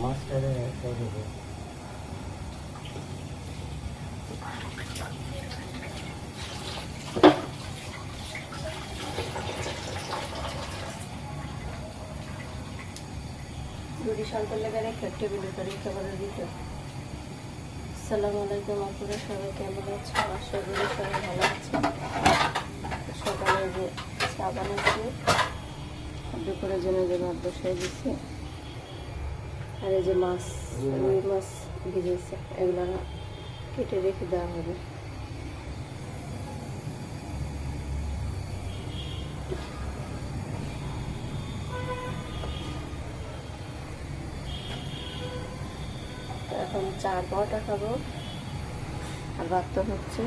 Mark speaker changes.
Speaker 1: মাছটারে একটা দেবো।
Speaker 2: রুটি শান্ত লেগে রেখে টেবিলের উপরে খাবারের দিতে। আসসালামু আলাইকুম আপুরা, সবাই কেমন আছে? আশা করি সবাই ভালো আছে। সকালে যে চা বানাচ্ছি, দুপুরের জন্য যে ভাত বসাই দিচ্ছি, আর এই যে মাছ, রুই মাছ ভিজেছে, এগুলো কেটে রেখে দেওয়া হবে। এখন চা পরোটা খাবো, আর ভাত তো হচ্ছে।